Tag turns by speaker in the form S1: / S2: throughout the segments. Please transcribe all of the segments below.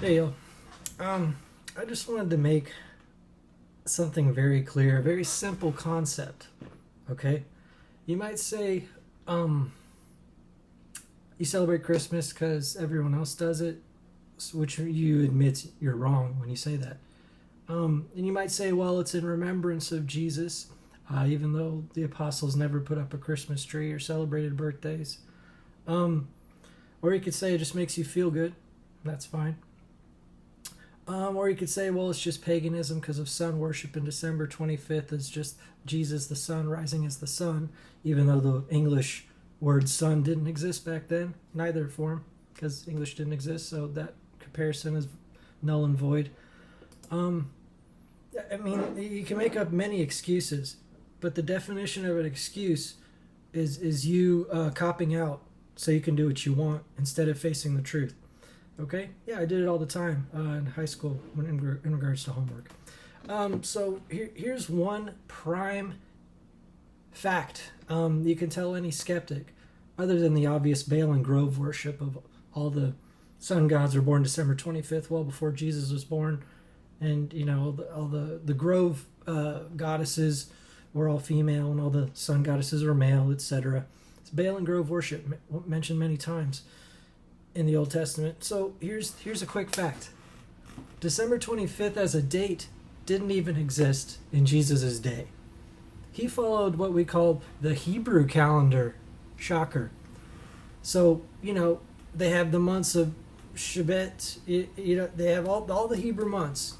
S1: Hey, yo. I just wanted to make something very clear, a very simple concept. Okay? You might say, um, you celebrate Christmas because everyone else does it, which you admit you're wrong when you say that. And you might say, well, it's in remembrance of Jesus, even though the apostles never put up a Christmas tree or celebrated birthdays. Um, or you could say it just makes you feel good. That's fine. Or you could say, well, it's just paganism because of sun worship, and December 25th is just Jesus the sun rising as the sun, even though the English word sun didn't exist back then, neither form, because English didn't exist, so that comparison is null and void. Um, I mean, you can make up many excuses, but the definition of an excuse is you copping out so you can do what you want instead of facing the truth. Okay? Yeah, I did it all the time in high school in regards to homework. So here's one prime fact you can tell any skeptic, other than the obvious Baal and Grove worship of all the sun gods were born December 25th, well before Jesus was born, and you know all the Grove goddesses were all female, and all the sun goddesses were male, etc. It's Baal and Grove worship mentioned many times in the Old Testament. So here's a quick fact. December 25th as a date didn't even exist in Jesus' day. He followed what we call the Hebrew calendar. Shocker. So, they have the months of Shebat, they have all the Hebrew months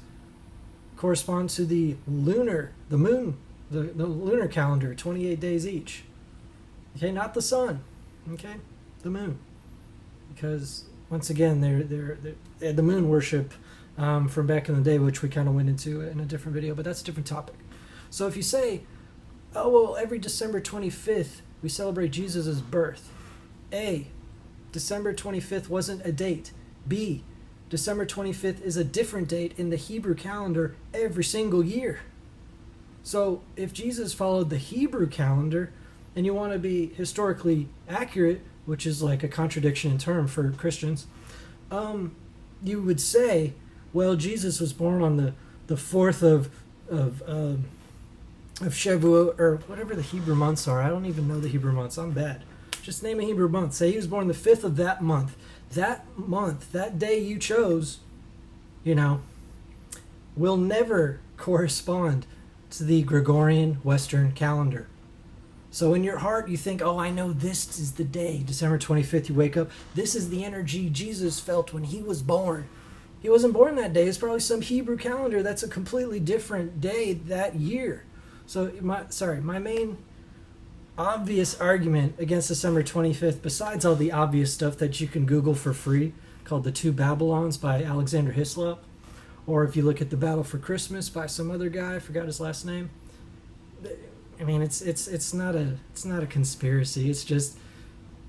S1: correspond to the lunar, the moon, the lunar calendar, 28 days each. Okay, not the sun. Okay, the moon. Because once again, they're the moon worship from back in the day, which we kind of went into in a different video, but that's a different topic. So if you say, oh well, every December 25th we celebrate Jesus' birth. A, December 25th wasn't a date. B, December 25th is a different date in the Hebrew calendar every single year. So if Jesus followed the Hebrew calendar, and you want to be historically accurate, which is like a contradiction in term for Christians, you would say, well, Jesus was born on the 4th of Shavuot, or whatever the Hebrew months are. I don't even know the Hebrew months. I'm bad. Just name a Hebrew month. Say he was born the 5th of that month. That month, that day you chose, will never correspond to the Gregorian Western calendar. So in your heart, you think, oh, I know this is the day, December 25th, you wake up. This is the energy Jesus felt when he was born. He wasn't born that day. It's probably some Hebrew calendar that's a completely different day that year. So my main obvious argument against December 25th, besides all the obvious stuff that you can Google for free, called The Two Babylons by Alexander Hislop, or if you look at The Battle for Christmas by some other guy, I forgot his last name. I mean, it's not a conspiracy. It's just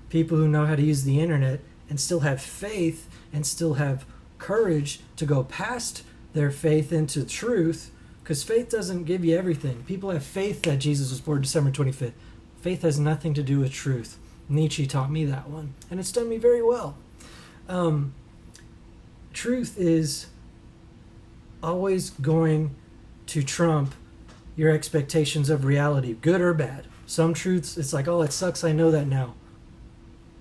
S1: people who know how to use the internet and still have faith and still have courage to go past their faith into truth, because faith doesn't give you everything. People have faith that Jesus was born December 25th. Faith has nothing to do with truth. Nietzsche taught me that one, and it's done me very well. Truth is always going to trump your expectations of reality, good or bad. Some truths, it's like, oh, it sucks, I know that now.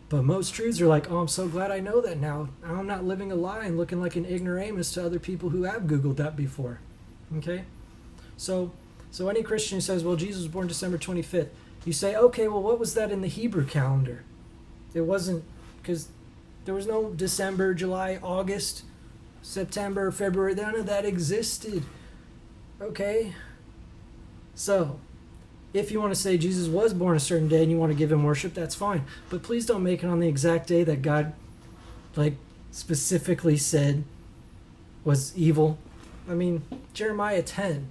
S1: But most truths are like, oh, I'm so glad I know that now. I'm not living a lie and looking like an ignoramus to other people who have Googled that before. Okay? So any Christian who says, well, Jesus was born December 25th, you say, okay, well, what was that in the Hebrew calendar? It wasn't, because there was no December, July, August, September, February. None of that existed. Okay? So, if you want to say Jesus was born a certain day and you want to give him worship, that's fine. But please don't make it on the exact day that God, specifically said was evil. I mean, Jeremiah 10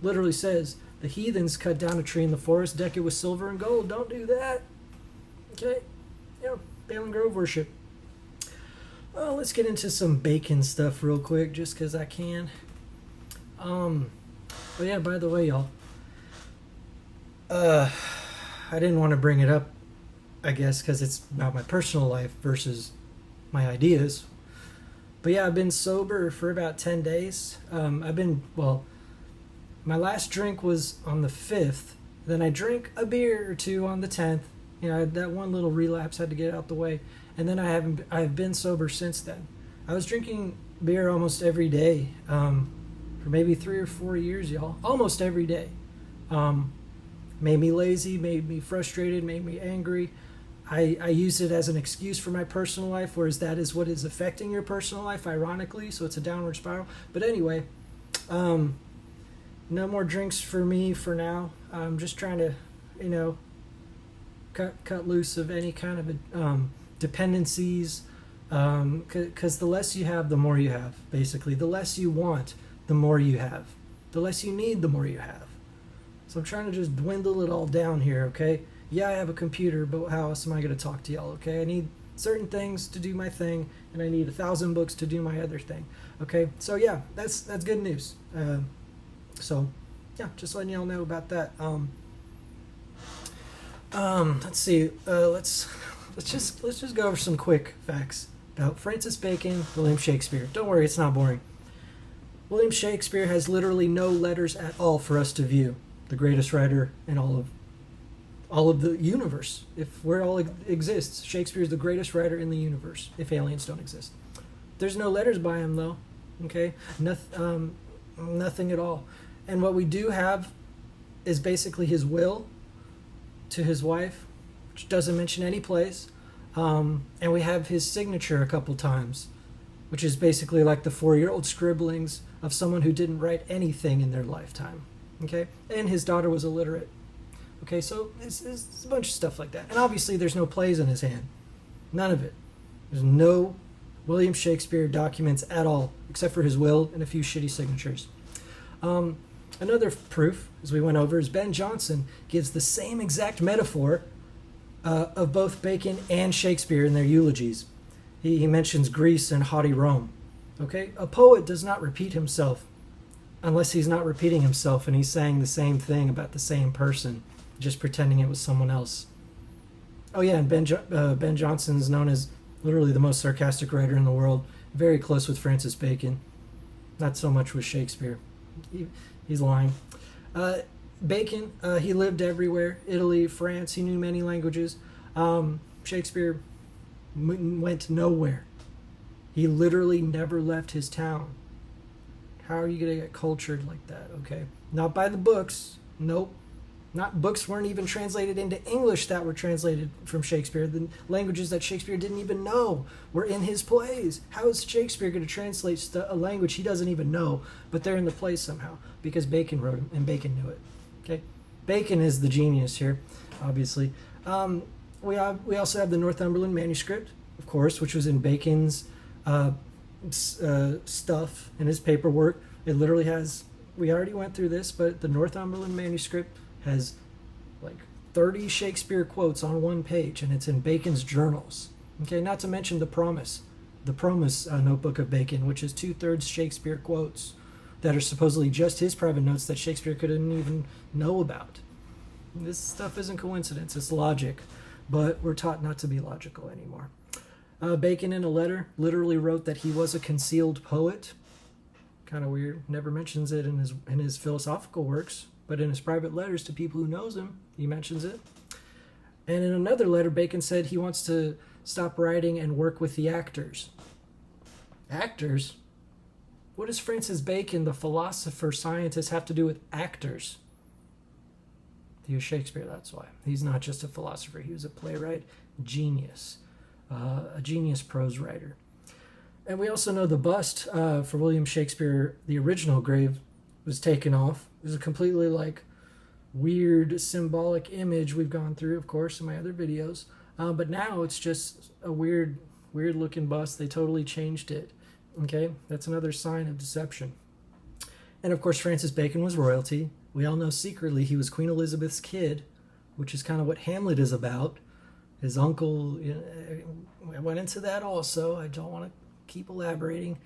S1: literally says, the heathens cut down a tree in the forest, deck it with silver and gold. Don't do that. Okay? Baal and Grove worship. Well, let's get into some bacon stuff real quick, just because I can. But yeah, by the way, y'all, I didn't want to bring it up, I guess, because it's about my personal life versus my ideas. But yeah, I've been sober for about 10 days. Well, my last drink was on the 5th. Then I drank a beer or two on the 10th. That one little relapse had to get out the way. And then I've been sober since then. I was drinking beer almost every day for maybe 3 or 4 years, y'all. Almost every day. Made me lazy, made me frustrated, made me angry. I used it as an excuse for my personal life, whereas that is what is affecting your personal life, ironically. So it's a downward spiral. But anyway, no more drinks for me for now. I'm just trying to, cut loose of any kind of dependencies. Because the less you have, the more you have, basically. The less you want, the more you have. The less you need, the more you have. So I'm trying to just dwindle it all down here, okay? Yeah, I have a computer, but how else am I going to talk to y'all, okay? I need certain things to do my thing, and I need 1,000 books to do my other thing, okay? So yeah, that's good news. So yeah, just letting y'all know about that. Let's see. Let's just go over some quick facts about Francis Bacon, William Shakespeare. Don't worry, it's not boring. William Shakespeare has literally no letters at all for us to view. The greatest writer in all of the universe. If where all exists, Shakespeare is the greatest writer in the universe. If aliens don't exist, there's no letters by him though. Okay, nothing at all. And what we do have is basically his will to his wife, which doesn't mention any place. And we have his signature a couple times, which is basically like the 4-year-old scribblings of someone who didn't write anything in their lifetime. Okay, and his daughter was illiterate. Okay, so it's a bunch of stuff like that. And obviously there's no plays in his hand. None of it. There's no William Shakespeare documents at all, except for his will and a few shitty signatures. Another proof, as we went over, is Ben Jonson gives the same exact metaphor of both Bacon and Shakespeare in their eulogies. He mentions Greece and haughty Rome. Okay, a poet does not repeat himself unless he's not repeating himself and he's saying the same thing about the same person, just pretending it was someone else. Oh yeah, and Ben Jonson is known as literally the most sarcastic writer in the world, very close with Francis Bacon. Not so much with Shakespeare. He's lying. Bacon, he lived everywhere. Italy, France, he knew many languages. Shakespeare went nowhere. He literally never left his town. How are you going to get cultured like that, okay? Not by the books. Nope. Books weren't even translated into English that were translated from Shakespeare. The languages that Shakespeare didn't even know were in his plays. How is Shakespeare going to translate a language he doesn't even know, but they're in the play somehow? Because Bacon wrote them, and Bacon knew it. Okay? Bacon is the genius here, obviously. We also have the Northumberland manuscript, of course, which was in Bacon's stuff in his paperwork. It literally has, we already went through this, but the Northumberland manuscript has like 30 Shakespeare quotes on one page, and it's in Bacon's journals. Okay, not to mention the Promise notebook of Bacon, which is 2/3 Shakespeare quotes that are supposedly just his private notes that Shakespeare couldn't even know about. This stuff isn't coincidence, it's logic, but we're taught not to be logical anymore. Bacon, in a letter, literally wrote that he was a concealed poet. Kind of weird. Never mentions it in his philosophical works, but in his private letters to people who knows him, he mentions it. And in another letter, Bacon said he wants to stop writing and work with the actors. Actors? What does Francis Bacon, the philosopher, scientist, have to do with actors? He was Shakespeare, that's why. He's not just a philosopher. He was a playwright, genius. A genius prose writer. And we also know the bust for William Shakespeare, the original grave, was taken off. It was a completely weird symbolic image we've gone through, of course, in my other videos. But now it's just a weird looking bust. They totally changed it. Okay, that's another sign of deception. And of course, Francis Bacon was royalty. We all know secretly he was Queen Elizabeth's kid, which is kind of what Hamlet is about. His uncle, I went into that also. I don't want to keep elaborating.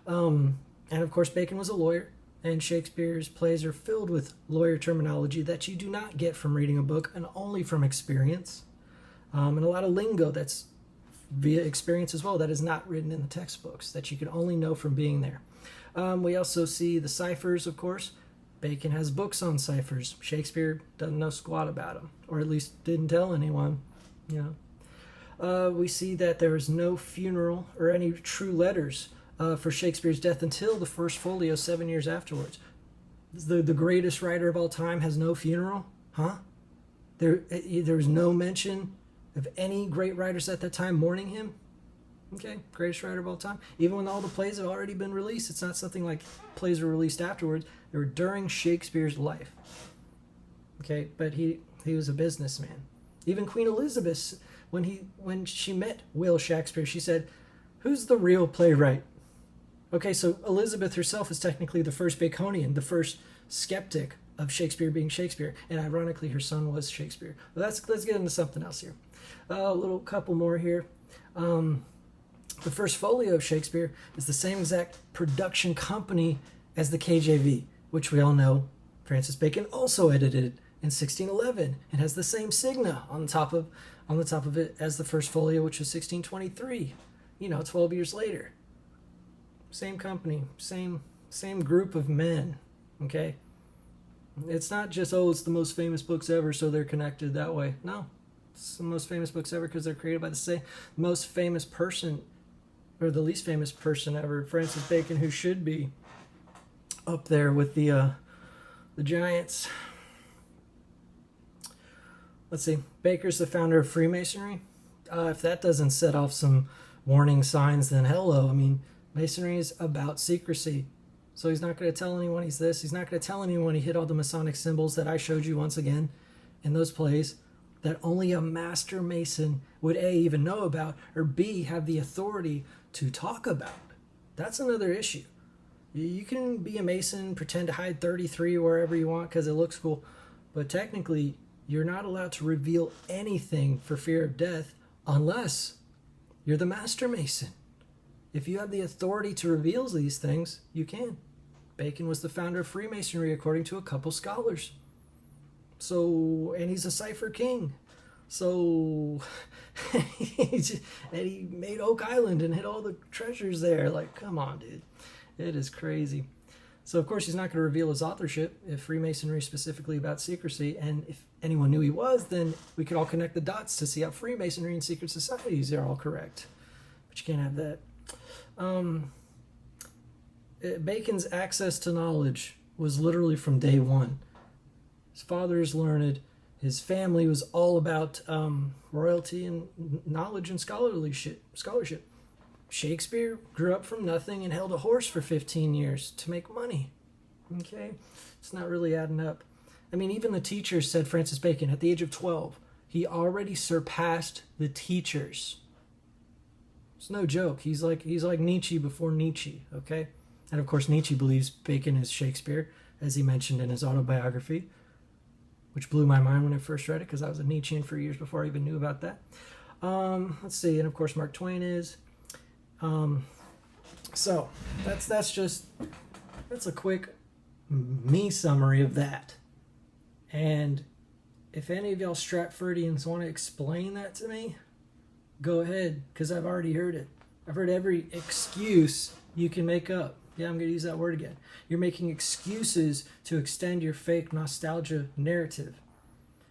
S1: And of course, Bacon was a lawyer, and Shakespeare's plays are filled with lawyer terminology that you do not get from reading a book and only from experience. And a lot of lingo that's via experience as well that is not written in the textbooks, that you can only know from being there. We also see the ciphers, of course. Bacon has books on ciphers. Shakespeare doesn't know squat about them, or at least didn't tell anyone. We see that there is no funeral or any true letters for Shakespeare's death until the first folio 7 years afterwards. The greatest writer of all time has no funeral? Huh? There's no mention of any great writers at that time mourning him? Okay, greatest writer of all time. Even when all the plays have already been released, it's not something like plays were released afterwards. They were during Shakespeare's life. Okay, but he was a businessman. Even Queen Elizabeth, when she met Will Shaksper, she said, "Who's the real playwright?" Okay, so Elizabeth herself is technically the first Baconian, the first skeptic of Shakespeare being Shakespeare, and ironically, her son was Shakespeare. But let's get into something else here. A little couple more here. The first folio of Shakespeare is the same exact production company as the KJV, which we all know Francis Bacon also edited in 1611 and has the same signa on the top of it as the first folio, which was 1623. 12 years later. Same company, same group of men. Okay, it's not just it's the most famous books ever, so they're connected that way. No, it's the most famous books ever because they're created by the same most famous person, or the least famous person ever, Francis Bacon, who should be up there with the giants. Let's see. Baker's the founder of Freemasonry. If that doesn't set off some warning signs, then hello. I mean, Masonry is about secrecy. So he's not going to tell anyone he's this. He's not going to tell anyone he hit all the Masonic symbols that I showed you once again in those plays that only a master Mason would A, even know about, or B, have the authority to talk about. That's another issue. You can be a Mason, pretend to hide 33 wherever you want because it looks cool, but technically you're not allowed to reveal anything for fear of death unless you're the master Mason. If you have the authority to reveal these things, you can. Bacon was the founder of Freemasonry according to a couple scholars. And he's a cipher king. And he made Oak Island and hid all the treasures there. Like, come on, dude. It is crazy. So, of course, he's not going to reveal his authorship if Freemasonry is specifically about secrecy. And if anyone knew he was, then we could all connect the dots to see how Freemasonry and secret societies are all correct. But you can't have that. Bacon's access to knowledge was literally from day one. His father is learned. His family was all about royalty and knowledge and scholarship. Shakespeare grew up from nothing and held a horse for 15 years to make money. Okay? It's not really adding up. I mean, even the teachers said Francis Bacon, at the age of 12, he already surpassed the teachers. It's no joke. He's like Nietzsche before Nietzsche, okay? And of course, Nietzsche believes Bacon is Shakespeare, as he mentioned in his autobiography, which blew my mind when I first read it because I was a Nietzschean for years before I even knew about that. Let's see, and of course, Mark Twain is. So that's a quick me summary of that. And if any of y'all Stratfordians want to explain that to me, go ahead, because I've already heard it. I've heard every excuse you can make up. Yeah, I'm going to use that word again. You're making excuses to extend your fake nostalgia narrative.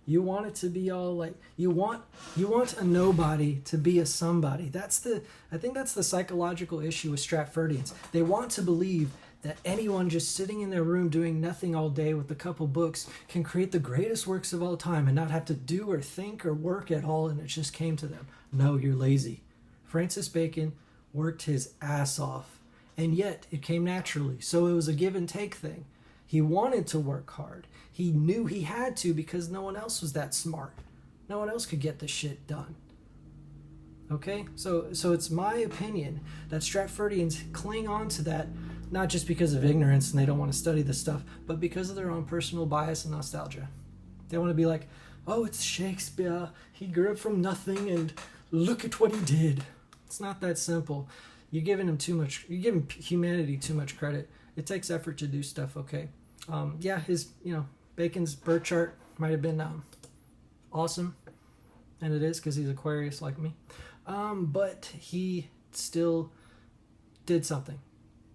S1: You want it to be all like, you want a nobody to be a somebody. I think that's the psychological issue with Stratfordians. They want to believe that anyone just sitting in their room doing nothing all day with a couple books can create the greatest works of all time and not have to do or think or work at all, and it just came to them. No, you're lazy. Francis Bacon worked his ass off, and yet it came naturally. So it was a give and take thing. He wanted to work hard. He knew he had to because no one else was that smart. No one else could get the shit done. Okay? So it's my opinion that Stratfordians cling on to that, not just because of ignorance and they don't want to study this stuff, but because of their own personal bias and nostalgia. They want to be like, oh, it's Shakespeare. He grew up from nothing and look at what he did. It's not that simple. You're giving humanity too much credit. It takes effort to do stuff, okay? Bacon's birth chart might have been awesome, and it is because he's Aquarius like me. But he still did something.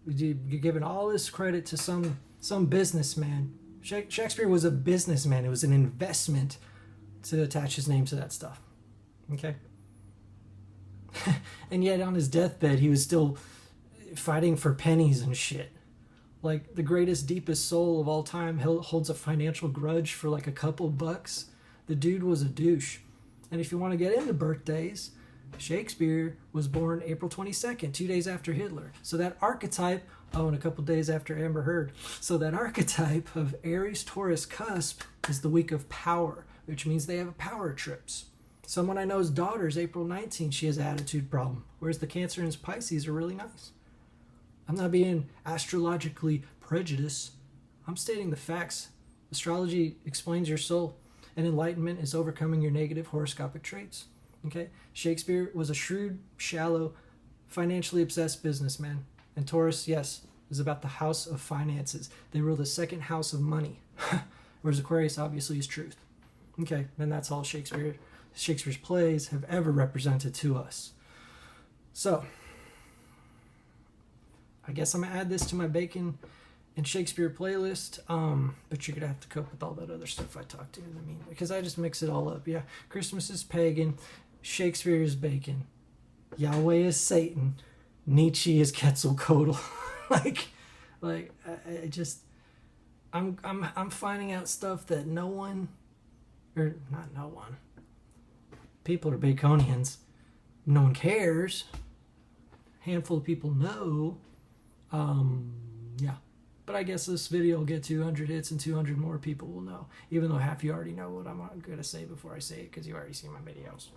S1: You're giving all this credit to some businessman. Shakespeare was a businessman. It was an investment to attach his name to that stuff. Okay? And yet on his deathbed, he was still fighting for pennies and shit. Like, the greatest, deepest soul of all time holds a financial grudge for like a couple bucks. The dude was a douche. And if you want to get into birthdays, Shakespeare was born April 22nd, 2 days after Hitler. So that archetype, and a couple days after Amber Heard. So that archetype of Aries, Taurus, cusp is the week of power, which means they have power trips. Someone I know's daughter's April 19th, she has an attitude problem, whereas the Cancer and Pisces are really nice. I'm not being astrologically prejudiced. I'm stating the facts. Astrology explains your soul, and enlightenment is overcoming your negative horoscopic traits. Okay? Shakespeare was a shrewd, shallow, financially obsessed businessman. And Taurus, yes, is about the house of finances. They rule the second house of money. Whereas Aquarius obviously is truth. Okay, and that's all Shakespeare's plays have ever represented to us. So, I guess I'm going to add this to my Bacon and Shakespeare playlist, but you're going to have to cope with all that other stuff I talked to in the meantime, because I just mix it all up. Yeah, Christmas is pagan, Shakespeare is Bacon, Yahweh is Satan, Nietzsche is Quetzalcoatl. I'm finding out stuff that people are Baconians. No one cares. Handful of people know. Yeah. But I guess this video will get 200 hits and 200 more people will know. Even though half you already know what I'm going to say before I say it, because you already seen my videos.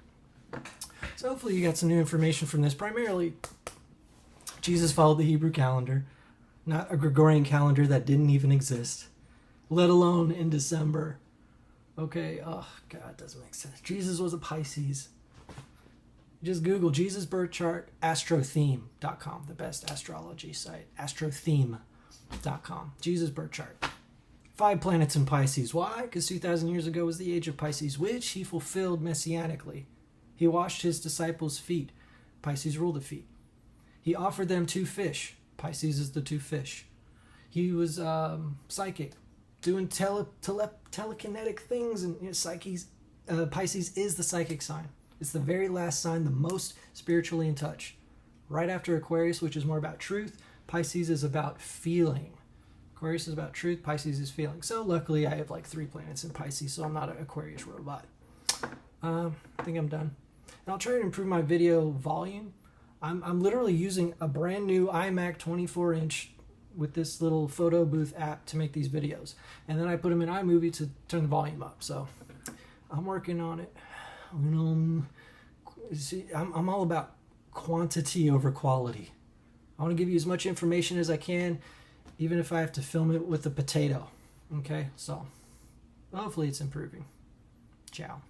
S1: So hopefully you got some new information from this. Primarily, Jesus followed the Hebrew calendar, not a Gregorian calendar that didn't even exist, let alone in December. Okay, oh God, it doesn't make sense. Jesus was a Pisces. Just Google Jesus birth chart, astrotheme.com, the best astrology site, astrotheme.com, Jesus birth chart. 5 planets in Pisces. Why? Because 2,000 years ago was the age of Pisces, which he fulfilled messianically. He washed his disciples' feet. Pisces ruled the feet. He offered them 2 fish. Pisces is the 2 fish. He was psychic, doing telekinetic things, and Pisces is the psychic sign. It's the very last sign, the most spiritually in touch. Right after Aquarius, which is more about truth, Pisces is about feeling. Aquarius is about truth, Pisces is feeling. So luckily I have like 3 planets in Pisces, so I'm not an Aquarius robot. I think I'm done. And I'll try to improve my video volume. I'm literally using a brand new iMac 24-inch with this little photo booth app to make these videos. And then I put them in iMovie to turn the volume up. So I'm working on it. I'm all about quantity over quality. I want to give you as much information as I can, even if I have to film it with a potato. Okay, so hopefully it's improving. Ciao.